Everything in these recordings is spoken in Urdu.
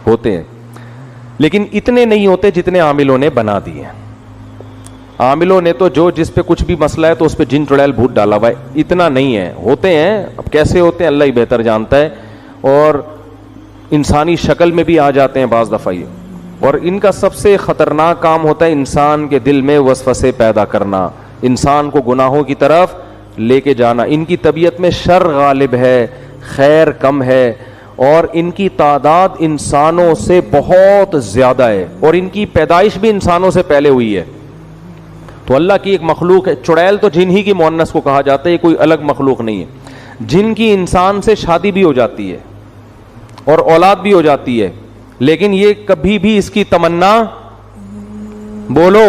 ہوتے ہیں, لیکن اتنے نہیں ہوتے جتنے عاملوں نے بنا دیے. عاملوں نے تو جو جس پہ کچھ بھی مسئلہ ہے تو اس پہ جن چڑیل بھوت ڈالا ہوا ہے, اتنا نہیں ہے. ہوتے ہیں, اب کیسے ہوتے ہیں اللہ ہی بہتر جانتا ہے, اور انسانی شکل میں بھی آ جاتے ہیں بعض دفعہ یہ. اور ان کا سب سے خطرناک کام ہوتا ہے انسان کے دل میں وسوسے پیدا کرنا, انسان کو گناہوں کی طرف لے کے جانا. ان کی طبیعت میں شر غالب ہے, خیر کم ہے, اور ان کی تعداد انسانوں سے بہت زیادہ ہے, اور ان کی پیدائش بھی انسانوں سے پہلے ہوئی ہے. تو اللہ کی ایک مخلوق ہے. چڑیل تو جن ہی کی مؤنث کو کہا جاتا ہے, یہ کوئی الگ مخلوق نہیں ہے. جن کی انسان سے شادی بھی ہو جاتی ہے اور اولاد بھی ہو جاتی ہے, لیکن یہ کبھی بھی اس کی تمنا بولو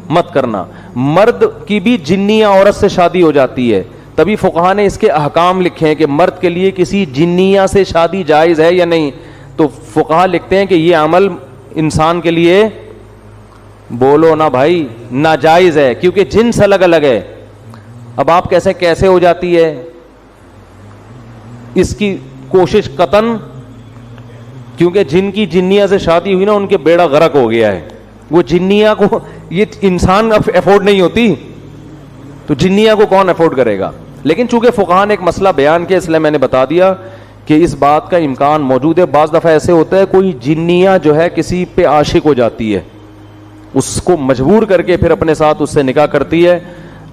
مت کرنا. مرد کی بھی جنیا عورت سے شادی ہو جاتی ہے, تبھی فقہا نے اس کے احکام لکھے ہیں کہ مرد کے لیے کسی جنیا سے شادی جائز ہے یا نہیں. تو فقہا لکھتے ہیں کہ یہ عمل انسان کے لیے بولو نا بھائی ناجائز ہے, کیونکہ جنس الگ الگ ہے. اب آپ کیسے ہو جاتی ہے, اس کی کوشش قطن, کیونکہ جن کی جنیا سے شادی ہوئی نا ان کے بیڑا غرق ہو گیا ہے. وہ جنیا کو یہ انسان افورڈ نہیں ہوتی, تو جنیا کو کون افورڈ کرے گا. لیکن چونکہ فقہا نے ایک مسئلہ بیان کیا, اس لیے میں نے بتا دیا کہ اس بات کا امکان موجود ہے. بعض دفعہ ایسے ہوتا ہے کوئی جنیا جو ہے کسی پہ عاشق ہو جاتی ہے, اس کو مجبور کر کے پھر اپنے ساتھ اس سے نکاح کرتی ہے,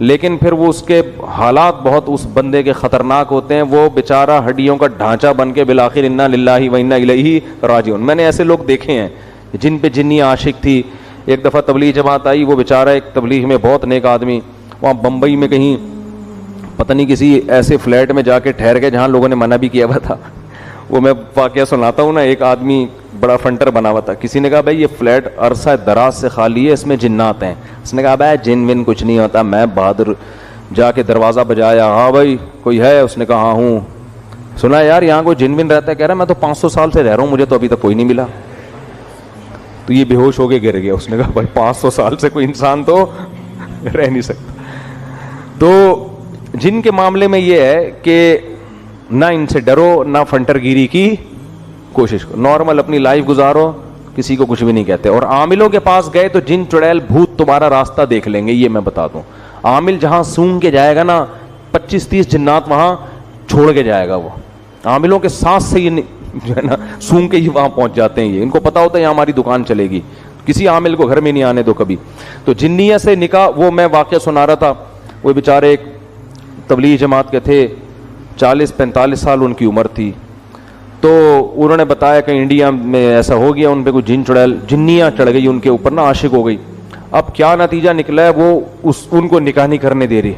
لیکن پھر وہ اس کے حالات بہت اس بندے کے خطرناک ہوتے ہیں. وہ بیچارہ ہڈیوں کا ڈھانچہ بن کے بالآخر انا للہ و انا الیہ راجعون. میں نے ایسے لوگ دیکھے ہیں جن پہ جنی عاشق تھی. ایک دفعہ تبلیغ جماعت آئی, وہ بیچارہ ایک تبلیغ میں بہت نیک آدمی, وہاں بمبئی میں کہیں پتہ نہیں کسی ایسے فلیٹ میں جا کے ٹھہر گئے جہاں لوگوں نے منع بھی کیا ہوا تھا. وہ میں واقعہ سناتا ہوں نا. ایک آدمی بڑا فنٹر بنا ہوا تھا, کسی نے کہا بھائی یہ فلیٹ عرصہ دراز سے خالی ہے, اس میں جنات ہیں. اس نے کہا بھائی جن ون کچھ نہیں ہوتا. میں بہادر جا کے دروازہ بجایا, ہاں بھائی کوئی ہے؟ اس نے کہا ہاں ہوں. سنا یار یہاں کوئی جن ون رہتا ہے؟ کہہ رہا میں تو 500 سال سے رہ رہا ہوں, مجھے تو ابھی تک کوئی نہیں ملا. تو یہ بے ہوش ہو کے گر گیا. اس نے کہا بھائی 500 سال سے کوئی انسان تو رہ نہیں سکتا. تو جن کے معاملے میں یہ ہے کہ نہ ان سے ڈرو, نہ فنٹر گیری کی کوشش کرو, نارمل اپنی لائف گزارو, کسی کو کچھ بھی نہیں کہتے. اور عاملوں کے پاس گئے تو جن چڑیل بھوت تمہارا راستہ دیکھ لیں گے, یہ میں بتا دوں. عامل جہاں سونگ کے جائے گا نا 25-30 جنات وہاں چھوڑ کے جائے گا. وہ عاملوں کے سانس سے یہ جو ہے نا سونگ کے ہی وہاں پہنچ جاتے ہیں. یہ ان کو پتا ہوتا ہے یہاں ہماری دکان چلے گی, کسی عامل کو گھر میں نہیں آنے دو کبھی. تو جنیہ سے نکاح, وہ میں واقعہ سنا رہا تھا. وہ بیچارے ایک تبلیغ جماعت کے تھے, 40-45 سال ان کی عمر تھی. تو انہوں نے بتایا کہ انڈیا میں ایسا ہو گیا, ان پہ کوئی جن چڑیل جنیاں چڑھ گئی ان کے اوپر نا, عاشق ہو گئی. اب کیا نتیجہ نکلا ہے, وہ ان کو نکاح نہیں کرنے دے رہی.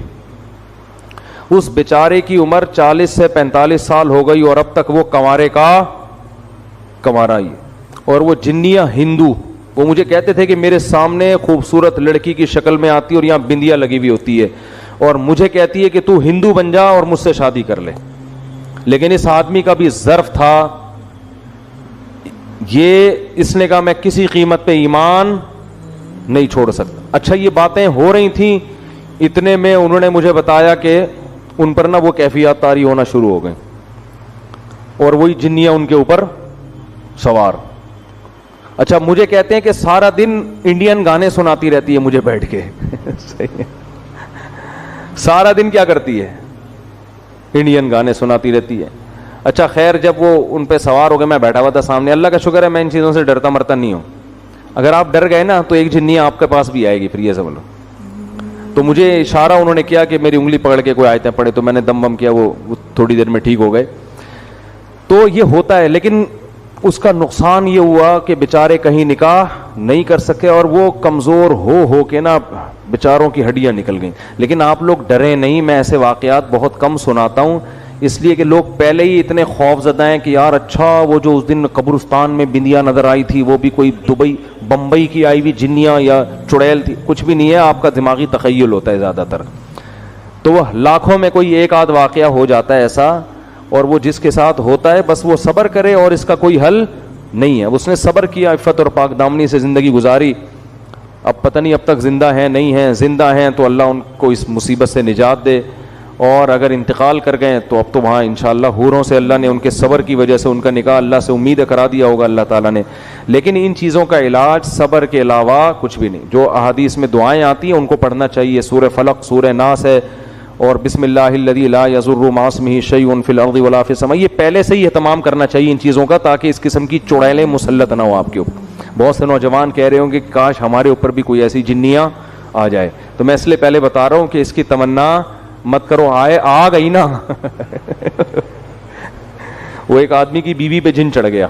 اس بیچارے کی عمر 40 سے 45 سال ہو گئی اور اب تک وہ کنوارے کا کنوارا ہی. اور وہ جنیاں ہندو, وہ مجھے کہتے تھے کہ میرے سامنے خوبصورت لڑکی کی شکل میں آتی اور یہاں بندیاں لگی ہوئی ہوتی ہے, اور مجھے کہتی ہے کہ تو ہندو بن جا اور مجھ سے شادی کر لے. لیکن اس آدمی کا بھی ظرف تھا, یہ اس نے کہا میں کسی قیمت پہ ایمان نہیں چھوڑ سکتا. اچھا یہ باتیں ہو رہی تھیں, اتنے میں انہوں نے مجھے بتایا کہ ان پر نا وہ کیفیات طاری ہونا شروع ہو گئے, اور وہی جنیاں ان کے اوپر سوار. اچھا مجھے کہتے ہیں کہ سارا دن انڈین گانے سناتی رہتی ہے مجھے بیٹھ کے. صحیح ہے, سارا دن کیا کرتی ہے, انڈین گانے سناتی رہتی ہے. اچھا خیر, جب وہ ان پہ سوار ہو گئے, میں بیٹھا ہوا تھا سامنے. اللہ کا شکر ہے میں ان چیزوں سے ڈرتا مرتا نہیں ہوں. اگر آپ ڈر گئے نا تو ایک جنیہ آپ کے پاس بھی آئے گی, پھر یہ سمجھ لو. تو مجھے اشارہ انہوں نے کیا کہ میری انگلی پکڑ کے کوئی آیتیں پڑھے, تو میں نے دم بم کیا, وہ تھوڑی دیر میں ٹھیک ہو گئے. تو یہ ہوتا ہے, لیکن اس کا نقصان یہ ہوا کہ بیچارے کہیں نکاح نہیں کر سکے, اور وہ کمزور ہو کے نا بیچاروں کی ہڈیاں نکل گئیں. لیکن آپ لوگ ڈریں نہیں, میں ایسے واقعات بہت کم سناتا ہوں, اس لیے کہ لوگ پہلے ہی اتنے خوف زدہ ہیں کہ یار اچھا وہ جو اس دن قبرستان میں بندیاں نظر آئی تھی وہ بھی کوئی دبئی بمبئی کی آئی ہوئی جنیاں یا چڑیل تھی. کچھ بھی نہیں ہے, آپ کا دماغی تخیل ہوتا ہے زیادہ تر. تو وہ لاکھوں میں کوئی ایک آدھ واقعہ ہو جاتا ہے ایسا, اور وہ جس کے ساتھ ہوتا ہے بس وہ صبر کرے, اور اس کا کوئی حل نہیں ہے. اس نے صبر کیا, عفت اور پاک دامنی سے زندگی گزاری. اب پتہ نہیں اب تک زندہ ہیں نہیں ہیں, زندہ ہیں تو اللہ ان کو اس مصیبت سے نجات دے, اور اگر انتقال کر گئے تو اب تو وہاں انشاءاللہ حوروں سے اللہ نے ان کے صبر کی وجہ سے ان کا نکاح اللہ سے امید کرا دیا ہوگا اللہ تعالیٰ نے. لیکن ان چیزوں کا علاج صبر کے علاوہ کچھ بھی نہیں. جو احادیث میں دعائیں آتی ہیں ان کو پڑھنا چاہیے. سورہ فلق، سورہ ناس ہے، اور بسم اللہ الذی لا یضر مع اسمہ شیء فی الارض ولا فی السماء. یہ پہلے سے ہی اہتمام کرنا چاہیے ان چیزوں کا، تاکہ اس قسم کی چڑیلیں مسلط نہ ہو آپ کے اوپر. بہت سے نوجوان کہہ رہے ہوں کہ کاش ہمارے اوپر بھی کوئی ایسی جنیاں آ جائے. تو میں اس لیے پہلے بتا رہا ہوں کہ اس کی تمنا مت کرو. آ گئی نا. وہ ایک آدمی کی بیوی پہ جن چڑھ گیا.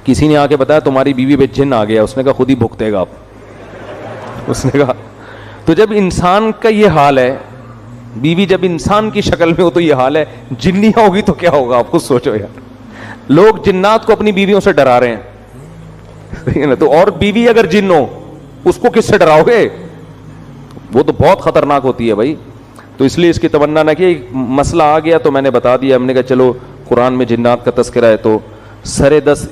کسی نے آ کے بتایا تمہاری بیوی پہ جن آ گیا. اس نے کہا خود ہی بھگتے گا آپ. اس نے کہا تو جب انسان کا یہ حال ہے، بیوی جب انسان کی شکل میں ہو تو یہ حال ہے، جنیاں ہوگی تو کیا ہوگا؟ آپ خود سوچو یار. لوگ جنات کو اپنی بیویوں سے ڈرا رہے ہیں. تو اور بیوی اگر جن ہو اس کو کس سے ڈراؤ گے؟ وہ تو بہت خطرناک ہوتی ہے بھائی. تو اس لیے اس کی تمنا نہ کہ مسئلہ آ گیا تو میں نے بتا دیا. ہم نے کہا چلو قرآن میں جنات کا تذکرہ ہے تو سرے 10